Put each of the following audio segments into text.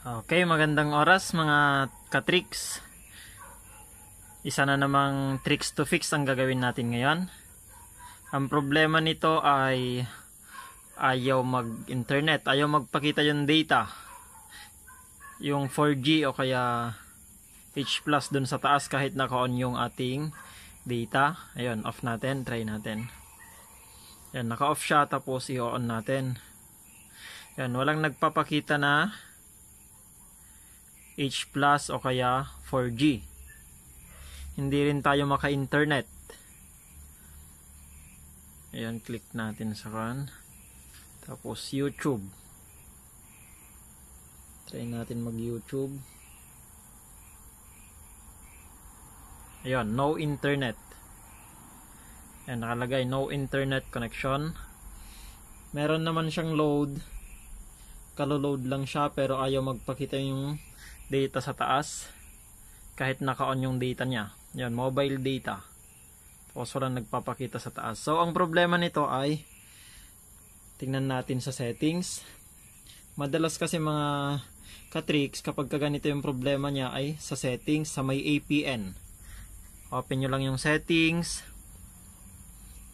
Okay, magandang oras mga ka-tricks. Isa na namang tricks to fix ang gagawin natin ngayon. Ang problema nito ay ayaw mag-internet, ayaw magpakita yung data. Yung 4G o kaya H+ dun sa taas kahit naka-on yung ating data. Ayun, off natin, try natin. Yan, naka-off siya tapos i-on natin. Yan, walang nagpapakita na H+ o kaya 4G. Hindi rin tayo maka-internet. Ayan, click natin sa kan. Tapos YouTube. Try natin mag-YouTube. Ayan, no internet. Ayan, nakalagay no internet connection. Meron naman siyang load. Kalo-load lang siya pero ayaw magpakita yung data sa taas kahit naka-on yung data niya. Yan, mobile data. Tapos walang nagpapakita sa taas. So ang problema nito ay tingnan natin sa settings. Madalas kasi mga ka-tricks kapag ganito yung problema niya ay sa settings, sa may APN. Open nyo lang yung settings.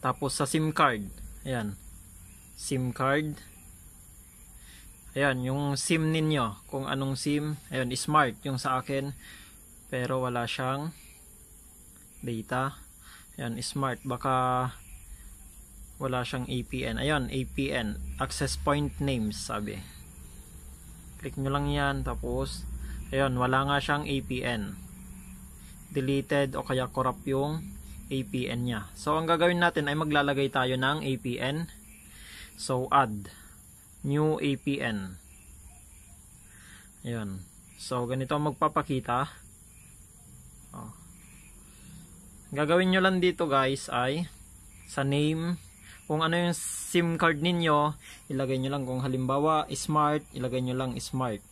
Tapos sa SIM card. Ayan. SIM card. Ayan, yung SIM ninyo, kung anong SIM, ayun, smart yung sa akin, pero wala siyang data. Ayan, smart, baka wala siyang APN. Ayan, APN, access point names, sabi. Click nyo lang yan, tapos, ayun, wala nga siyang APN. Deleted o kaya corrupt yung APN niya. So, ang gagawin natin ay maglalagay tayo ng APN. So, add new APN. Ayan. So, ganito ang magpapakita. Oh. Gagawin nyo lang dito guys ay sa name, kung ano yung SIM card ninyo, ilagay nyo lang. Kung halimbawa smart, ilagay nyo lang smart.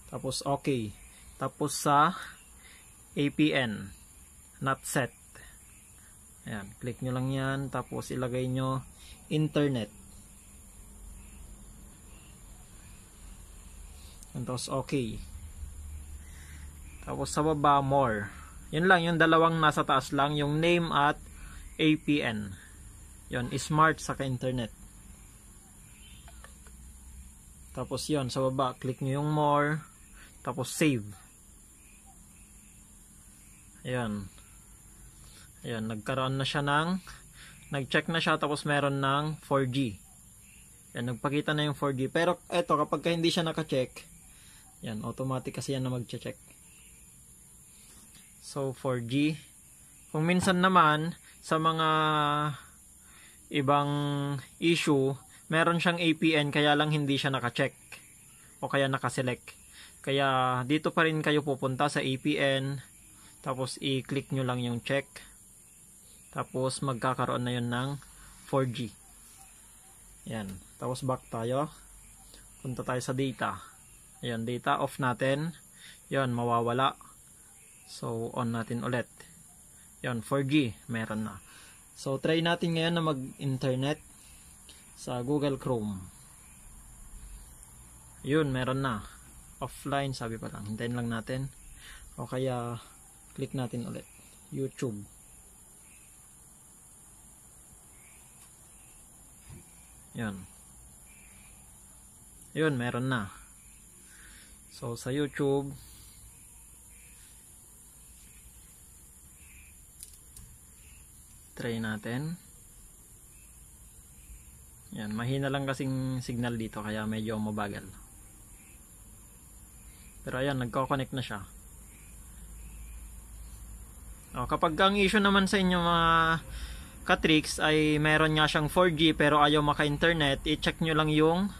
Tapos okay. Tapos sa APN, not set. Ayan. Click nyo lang yan. Tapos ilagay nyo internet. Tapos okay. Tapos sa baba more. Yun lang, yung dalawang nasa taas lang, yung name at APN. Yun, smart saka internet. Tapos yun, sa baba, click nyo yung more. Tapos save. Ayan. Ayan, nagkaroon na siya ng, nag-check na siya tapos meron ng 4G. Yan, nagpakita na yung 4G. Pero eto, kapag hindi siya naka-check, yan, automatic kasi yan na mag-check. So, 4G. Kung minsan naman, sa mga ibang issue, meron siyang APN kaya lang hindi siya naka-check. O kaya naka-select. Kaya, dito pa rin kayo pupunta sa APN. Tapos, i-click nyo lang yung check. Tapos, magkakaroon na yun ng 4G. Yan. Tapos, back tayo. Punta tayo sa data. Ayan, data off natin. Yan, mawawala. So, on natin ulit. Yan, 4G. Meron na. So, try natin ngayon na mag-internet sa Google Chrome. Yun, meron na. Offline, sabi pa lang. Hintayin lang natin. O kaya, click natin ulit. YouTube. Yan. Yun, meron na. So, sa YouTube, try natin. Yan, mahina lang kasing signal dito kaya medyo mabagal. Pero ayan, nagko-connect na siya. O, kapag ang issue naman sa inyo mga ka-tricks ay meron nga siyang 4G pero ayaw maka-internet, i-check nyo lang yung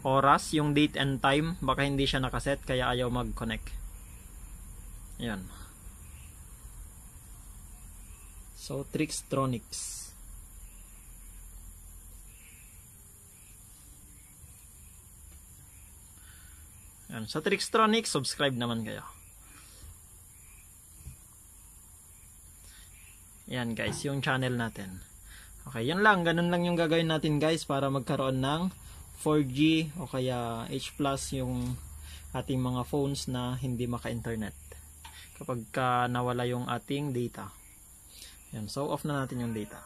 oras, yung date and time. Baka hindi siya nakaset kaya ayaw mag-connect. Ayan. So, Trickstronics. Ayan. Sa Trickstronics, subscribe naman kayo. Ayan guys, yung channel natin. Okay, yan lang. Ganun lang yung gagawin natin guys para magkaroon ng 4G o kaya H+ yung ating mga phones na hindi maka-internet kapag nawala yung ating data. Yan, so off na natin yung data.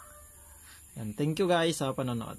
Yan, thank you guys sa panonood.